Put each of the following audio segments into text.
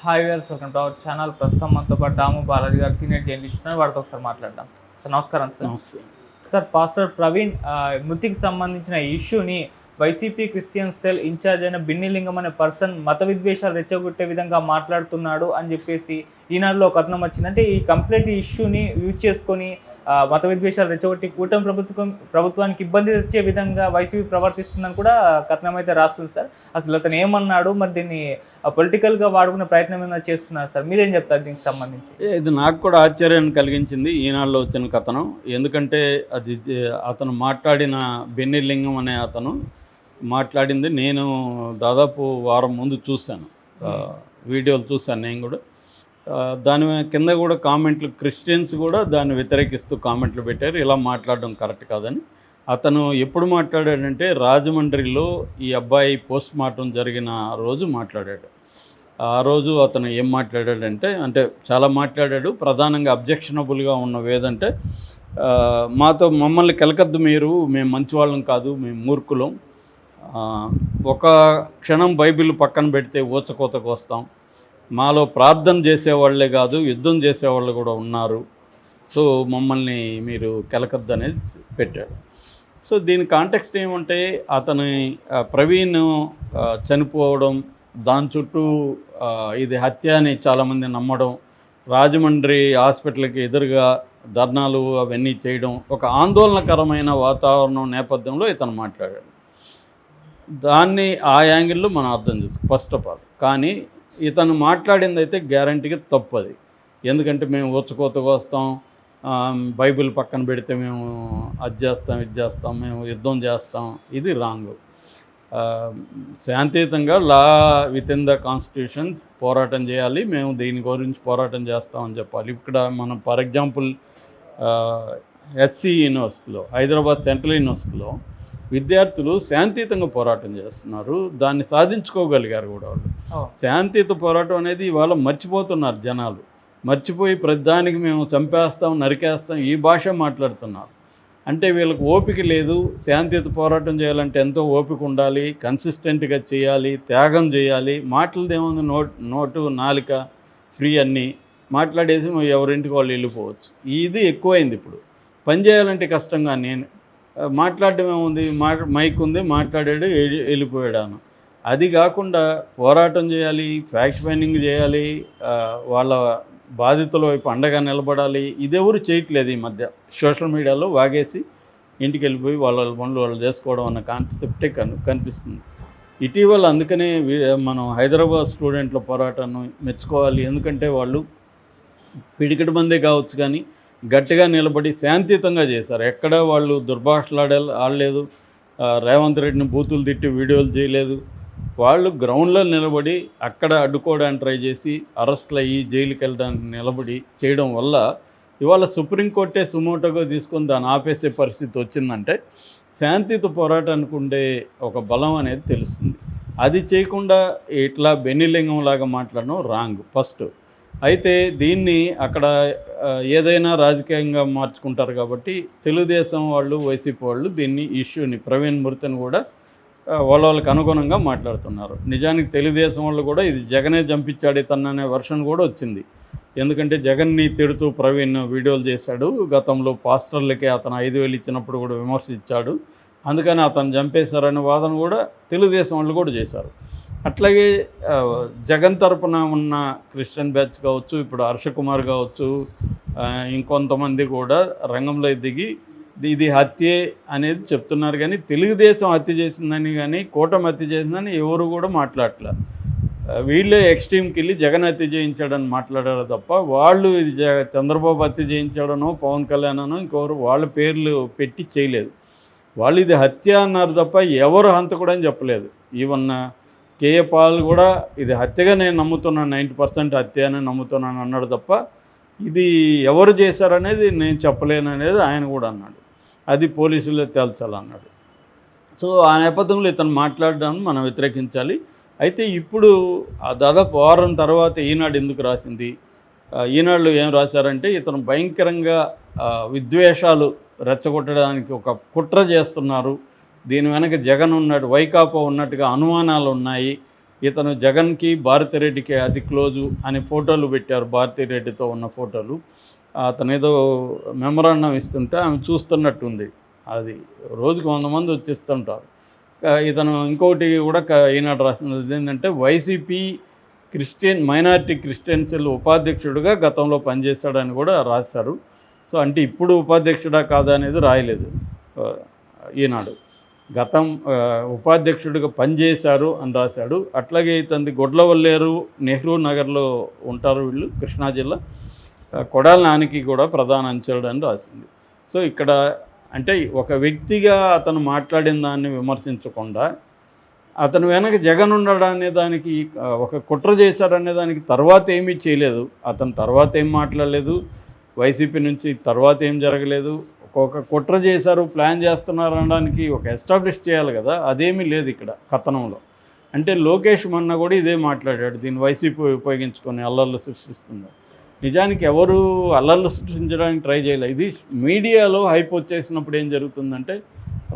Hi viewers, welcome to our channel. ప్రస్తుతం మనతో పాటు దాము బాలాజీ గారు సీనియర్ జర్నలిస్ట్ ఉన్నారు. వాడితో ఒకసారి మాట్లాడదాం. సార్ నమస్కారం. సార్ పాస్టర్ ప్రవీణ్ మృతికి సంబంధించిన ఇష్యూని వైసీపీ క్రిస్టియన్ సెల్ ఇన్ఛార్జ్ అయిన బిన్నిలింగం అనే పర్సన్ మత విద్వేషాలు రెచ్చగొట్టే విధంగా మాట్లాడుతున్నాడు అని చెప్పేసి ఈనాడులో ఒక కథనం వచ్చిందంటే ఈ కంప్లీట్ ఇష్యూని యూజ్ చేసుకొని మత విద్వేషాలు రెచ్చగొట్టి కూటమి ప్రభుత్వానికి ఇబ్బంది తెచ్చే విధంగా వైసీపీ ప్రవర్తిస్తుందని కూడా కథనం అయితే రాస్తుంది సార్. అసలు అతను ఏమన్నాడు, మరి దీన్ని పొలిటికల్గా వాడుకునే ప్రయత్నం ఏమైనా చేస్తున్నారు సార్? మీరేం చెప్తారు దీనికి సంబంధించి? ఇది నాకు కూడా ఆశ్చర్యాన్ని కలిగించింది ఈనాడులో వచ్చిన కథనం. ఎందుకంటే అది అతను మాట్లాడిన బెన్నిలింగం అనే అతను మాట్లాడింది నేను దాదాపు వారం ముందు చూశాను, వీడియోలు చూశాను నేను కూడా. దాని కింద కూడా కామెంట్లు, క్రిస్టియన్స్ కూడా దాన్ని వ్యతిరేకిస్తూ కామెంట్లు పెట్టారు, ఇలా మాట్లాడడం కరెక్ట్ కాదని. అతను ఎప్పుడు మాట్లాడాడంటే రాజమండ్రిలో ఈ అబ్బాయి పోస్ట్ మార్టం జరిగిన రోజు మాట్లాడాడు. ఆ రోజు అతను ఏం మాట్లాడాడంటే, అంటే చాలా మాట్లాడాడు. ప్రధానంగా అబ్జెక్షనబుల్గా ఉన్నవి ఏదంటే, మమ్మల్ని కెలకద్దు మీరు, మేము మంచి వాళ్ళం కాదు, మేము మూర్ఖులం, ఒక క్షణం బైబిల్ పక్కన పెడితే ఊచకోతకు వస్తాం, మాలో ప్రార్థన చేసేవాళ్లే కాదు యుద్ధం చేసేవాళ్ళు కూడా ఉన్నారు, సో మమ్మల్ని మీరు కెలకద్దు అనేది పెట్టాడు. సో దీని కాంటెక్స్ట్ ఏమంటే, అతని ప్రవీణ్ చనిపోవడం, దాని చుట్టూ ఇది హత్య అని చాలామంది నమ్మడం, రాజమండ్రి హాస్పిటల్కి ఎదురుగా ధర్నాలు అవన్నీ చేయడం, ఒక ఆందోళనకరమైన వాతావరణం నేపథ్యంలో ఇతను మాట్లాడాడు. దాన్ని ఆ యాంగిల్లో మనం అర్థం చేసుకో ఫస్ట్ ఆఫ్ ఆల్. కానీ ఇతను మాట్లాడింది అయితే గ్యారంటీగా తప్పది. ఎందుకంటే మేము ఊచకోతకు వస్తాం, బైబిల్ పక్కన పెడితే మేము అది చేస్తాం ఇది చేస్తాం, మేము యుద్ధం చేస్తాం, ఇది రాంగ్. శాంతియుతంగా లా విత్ ఇన్ ద కాన్స్టిట్యూషన్ పోరాటం చేయాలి, మేము దీని గురించి పోరాటం చేస్తామని చెప్పాలి. ఇక్కడ మనం ఫర్ ఎగ్జాంపుల్ హెచ్సి యూనివర్సిటీలో, హైదరాబాద్ సెంట్రల్ యూనివర్సిటీలో విద్యార్థులు శాంతియుతంగా పోరాటం చేస్తున్నారు, దాన్ని సాధించుకోగలిగారు కూడా వాళ్ళు. శాంతియుత పోరాటం అనేది ఇవాళ మర్చిపోతున్నారు జనాలు. మర్చిపోయి ప్రతిదానికి మేము చంపేస్తాం, నరికేస్తాం, ఈ భాష మాట్లాడుతున్నారు. అంటే వీళ్ళకి ఓపిక లేదు. శాంతియుత పోరాటం చేయాలంటే ఎంతో ఓపిక ఉండాలి, కన్సిస్టెంట్గా చేయాలి, త్యాగం చేయాలి. మాటలదేముంది, నోటు నాలిక ఫ్రీ అన్నీ మాట్లాడేసి ఎవరింటికి వాళ్ళు వెళ్ళిపోవచ్చు. ఇది ఎక్కువైంది. ఇప్పుడు పని చేయాలంటే కష్టంగా, నేను మాట్లాడడం ఏముంది, మైక్ ఉంది, మాట్లాడాడు, వెళ్ళిపోయాడు. అది కాకుండా పోరాటం చేయాలి, ఫ్యాక్ట్ ఫైండింగ్ చేయాలి, వాళ్ళ బాధితుల వైపు అండగా నిలబడాలి. ఇదెవరు చేయట్లేదు ఈ మధ్య. సోషల్ మీడియాలో వాగేసి ఇంటికి వెళ్ళిపోయి వాళ్ళ పనులు వాళ్ళు చేసుకోవడం అన్న కాన్సెప్టే కనిపిస్తుంది ఇటీవల. అందుకనే మనం హైదరాబాద్ స్టూడెంట్ల పోరాటాన్ని మెచ్చుకోవాలి. ఎందుకంటే వాళ్ళు పిడికిడి మందే కావచ్చు కానీ గట్టిగా నిలబడి శాంతియుతంగా చేశారు. ఎక్కడ వాళ్ళు దుర్భాషలు ఆడలేదు, రేవంత్ రెడ్డిని బూతులు తిట్టి వీడియోలు చేయలేదు. వాళ్ళు గ్రౌండ్లో నిలబడి అక్కడ అడ్డుకోవడానికి ట్రై చేసి అరెస్ట్లు అయ్యి జైలుకి వెళ్ళడానికి నిలబడి చేయడం వల్ల ఇవాళ సుప్రీంకోర్టే సుమోటోగా తీసుకొని దాన్ని ఆపేసే పరిస్థితి వచ్చిందంటే శాంతియుత పోరాటానికి ఉండే ఒక బలం అనేది తెలుస్తుంది. అది చేయకుండా ఇట్లా బెన్నిలింగం లాగా మాట్లాడడం రాంగ్ ఫస్ట్. అయితే దీన్ని అక్కడ ఏదైనా రాజకీయంగా మార్చుకుంటారు కాబట్టి తెలుగుదేశం వాళ్ళు, వైసీపీ వాళ్ళు దీన్ని ఇష్యూని, ప్రవీణ్ మృతిని కూడా వాళ్ళకి అనుగుణంగా మాట్లాడుతున్నారు. నిజానికి తెలుగుదేశం వాళ్ళు కూడా ఇది జగనే చంపించాడు ఇతన్ననే వర్షన్ కూడా వచ్చింది. ఎందుకంటే జగన్ని తిడుతూ ప్రవీణ్ వీడియోలు చేశాడు. గతంలో పాస్టర్లకే అతను 5,000 ఇచ్చినప్పుడు కూడా విమర్శించాడు. అందుకని అతను చంపేశారనే వాదన కూడా తెలుగుదేశం వాళ్ళు కూడా చేశారు. అట్లాగే జగన్ తరపున ఉన్న క్రిస్టియన్ బ్యాచ్ కావచ్చు, ఇప్పుడు హర్షకుమార్ కావచ్చు, ఇంకొంతమంది కూడా రంగంలో దిగి ఇది హత్యే అనేది చెప్తున్నారు. కానీ తెలుగుదేశం హత్య చేసిందని కానీ కూటమి హత్య చేసిందని ఎవరు కూడా మాట్లాడలే. వీళ్ళే ఎక్స్ట్రీమ్కి వెళ్ళి జగన్ హత్య చేయించాడని మాట్లాడారు తప్ప వాళ్ళు ఇది చంద్రబాబు హత్య చేయించాడనో పవన్ కళ్యాణ్ అనో ఇంకెవరు వాళ్ళ పేర్లు పెట్టి చేయలేదు. వాళ్ళు ఇది హత్య అన్నారు తప్ప ఎవరు హంతకుడు అని చెప్పలేదు. ఈవెన్ కేఏ పాల్ కూడా ఇది హత్యగా నేను నమ్ముతున్నాను, 90% హత్య అని నమ్ముతున్నాను అన్నాడు తప్ప ఇది ఎవరు చేశారనేది నేను చెప్పలేను అనేది ఆయన కూడా అన్నాడు. అది పోలీసులే తేల్చాలన్నాడు. సో ఆ నేపథ్యంలో ఇతను మాట్లాడడాన్ని మనం వ్యతిరేకించాలి. అయితే ఇప్పుడు దాదాపు వారం తర్వాత ఈనాడు ఎందుకు రాసింది? ఈనాడులో ఏం రాశారంటే, ఇతను భయంకరంగా విద్వేషాలు రెచ్చగొట్టడానికి ఒక కుట్ర చేస్తున్నారు, దీని వెనక జగన్ ఉన్నాడు, వైకాపా ఉన్నట్టుగా అనుమానాలు ఉన్నాయి, ఇతను జగన్కి భారతిరెడ్డికి అతి క్లోజు అని ఫోటోలు పెట్టారు, భారతిరెడ్డితో ఉన్న ఫోటోలు. అతను ఏదో మెమరాండం ఇస్తుంటే ఆమె చూస్తున్నట్టుంది. అది రోజుకు 100 మంది వచ్చేస్తుంటారు. ఇతను ఇంకోటి కూడా ఈనాడు రాసినది ఏంటంటే వైసీపీ మైనారిటీ క్రిస్టియన్ సెల్ ఉపాధ్యక్షుడిగా గతంలో పనిచేశాడని కూడా రాశారు. సో అంటే ఇప్పుడు ఉపాధ్యక్షుడా కాదా అనేది రాయలేదు ఈనాడు. ఉపాధ్యక్షుడిగా పనిచేశారు అని రాశాడు. అట్లాగే ఇతని గొడ్లవల్లేరు నెహ్రూ నగర్లో ఉంటారు వీళ్ళు, కృష్ణా జిల్లా. కొడాలి నానికి కూడా ప్రధాన అంచెలుడు అని రాసింది. సో ఇక్కడ అంటే ఒక వ్యక్తిగా అతను మాట్లాడిన దాన్ని విమర్శించకుండా అతను వెనక జగన్ ఉండడనే దానికి ఒక కుట్ర చేశాడనే దానికి తర్వాత ఏమీ చేయలేదు. అతను తర్వాత ఏం మాట్లాడలేదు, వైసీపీ నుంచి తర్వాత ఏం జరగలేదు. ఒక కుట్ర చేశారు, ప్లాన్ చేస్తున్నారు అనడానికి ఒక ఎస్టాబ్లిష్ చేయాలి కదా, అదేమీ లేదు ఇక్కడ కథనంలో. అంటే లోకేష్ మొన్న కూడా ఇదే మాట్లాడాడు, దీన్ని వైసీపీ ఉపయోగించుకొని అల్లర్లు సృష్టిస్తుంది. నిజానికి ఎవరు అల్లర్లు సృష్టించడానికి ట్రై చేయలేదు. ఇది మీడియాలో హైప్ వచ్చేసినప్పుడు ఏం జరుగుతుందంటే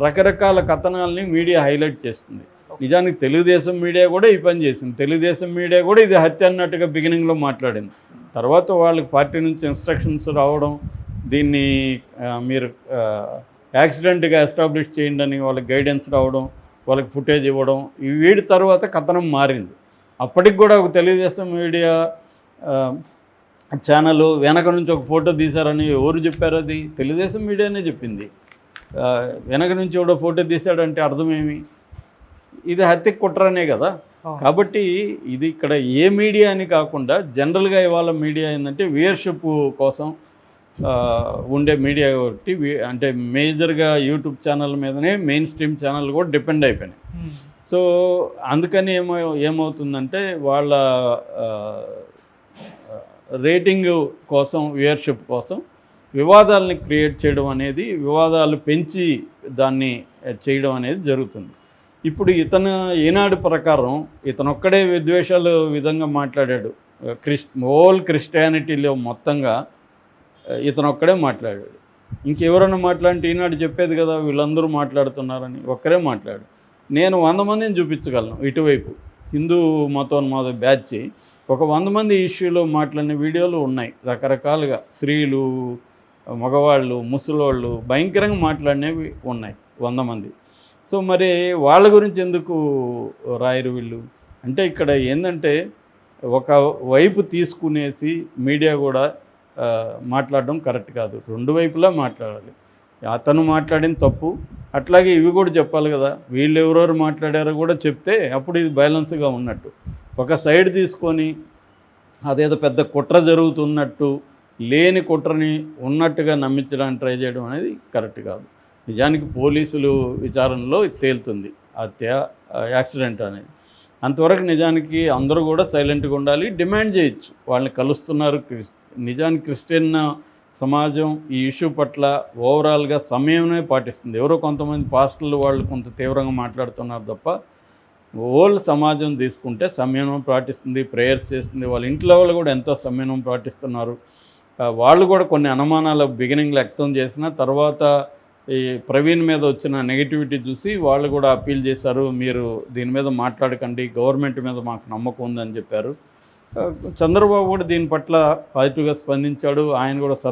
రకరకాల కథనాలని మీడియా హైలైట్ చేస్తుంది. నిజానికి తెలుగుదేశం మీడియా కూడా ఈ పని చేసింది. తెలుగుదేశం మీడియా కూడా ఇది హత్య అన్నట్టుగా బిగినింగ్లో మాట్లాడింది. తర్వాత వాళ్ళకి పార్టీ నుంచి ఇన్స్ట్రక్షన్స్ రావడం, దీన్ని మీరు యాక్సిడెంట్గా ఎస్టాబ్లిష్ చేయండి అని వాళ్ళకి గైడెన్స్ రావడం, వాళ్ళకి ఫుటేజ్ ఇవ్వడం, వీడి తర్వాత కథనం మారింది. అప్పటికి కూడా ఒక తెలుగుదేశం మీడియా ఛానల్ వెనక నుంచి ఒక ఫోటో తీశారని ఎవరు చెప్పారు? అది తెలుగుదేశం మీడియానే చెప్పింది. వెనక నుంచి ఎవడో ఫోటో తీశాడంటే అర్థమేమి? ఇది హత్య కుట్రనే కదా. కాబట్టి ఇది ఇక్కడ ఏ మీడియా అని కాకుండా జనరల్గా ఇవాళ మీడియా ఏంటంటే వ్యూయర్షిప్ కోసం ఉండే మీడియా ఒకటి. అంటే మేజర్గా యూట్యూబ్ ఛానల్ మీదనే మెయిన్ స్ట్రీమ్ ఛానల్ కూడా డిపెండ్ అయిపోయినాయి. సో అందుకని ఏమవుతుందంటే వాళ్ళ రేటింగ్ కోసం, వ్యూయర్షిప్ కోసం వివాదాలని క్రియేట్ చేయడం అనేది, వివాదాలు పెంచి దాన్ని చేయడం అనేది జరుగుతుంది. ఇప్పుడు ఈనాడు ప్రకారం ఇతనొక్కడే విద్వేషాలు విధంగా మాట్లాడాడు. హోల్ క్రిస్టియానిటీలో మొత్తంగా ఇతనొక్కడే మాట్లాడాడు. ఇంకెవరైనా మాట్లాడితే ఈనాడు చెప్పేది కదా వీళ్ళందరూ మాట్లాడుతున్నారని. ఒక్కరే మాట్లాడు. నేను 100 మందిని చూపించగలను ఇటువైపు హిందూ మతోన్మాద బ్యాచ్. ఒక 100 మంది ఇష్యూలో మాట్లాడిన వీడియోలు ఉన్నాయి రకరకాలుగా. స్త్రీలు, మగవాళ్ళు, ముసలోళ్ళు భయంకరంగా మాట్లాడినవి ఉన్నాయి 100 మంది. సో మరి వాళ్ళ గురించి ఎందుకు రాయరు వీళ్ళు? అంటే ఇక్కడ ఏంటంటే ఒక వైపు తీసుకునేసి మీడియా కూడా మాట్లాడడం కరెక్ట్ కాదు. 2 వైపులా మాట్లాడాలి. అతను మాట్లాడిన తప్పు, అట్లాగే ఇవి కూడా చెప్పాలి కదా. వీళ్ళు ఎవరెవరు మాట్లాడారో కూడా చెప్తే అప్పుడు ఇది బ్యాలెన్స్గా ఉన్నట్టు. ఒక సైడ్ తీసుకొని అదేదో పెద్ద కుట్ర జరుగుతున్నట్టు, లేని కుట్రని ఉన్నట్టుగా నమ్మించడానికి ట్రై చేయడం అనేది కరెక్ట్ కాదు. నిజానికి పోలీసులు విచారణలో తేలుతుంది యాక్సిడెంట్ అనేది. అంతవరకు నిజానికి అందరూ కూడా సైలెంట్గా ఉండాలి, డిమాండ్ చేయొచ్చు. వాళ్ళని కలుస్తున్నారు. నిజానికి క్రిస్టియన్ సమాజం ఈ ఇష్యూ పట్ల ఓవరాల్గా సమయమే పాటిస్తుంది. ఎవరో కొంతమంది పాస్టర్లు వాళ్ళు కొంత తీవ్రంగా మాట్లాడుతున్నారు తప్ప ఓల్ సమాజం తీసుకుంటే సంయమనం పాటిస్తుంది, ప్రేయర్స్ చేస్తుంది. వాళ్ళ ఇంట్లో వాళ్ళు కూడా ఎంతో సంయమనం పాటిస్తున్నారు. వాళ్ళు కూడా కొన్ని అనుమానాలు బిగినింగ్లో వ్యక్తం చేసిన తర్వాత ఈ ప్రవీణ్ మీద వచ్చిన నెగిటివిటీ చూసి వాళ్ళు కూడా అప్పీల్ చేశారు, మీరు దీని మీద మాట్లాడకండి, గవర్నమెంట్ మీద మాకు నమ్మకం ఉందని చెప్పారు. చంద్రబాబు కూడా దీని పట్ల పాజిటివ్గా స్పందించాడు. ఆయన కూడా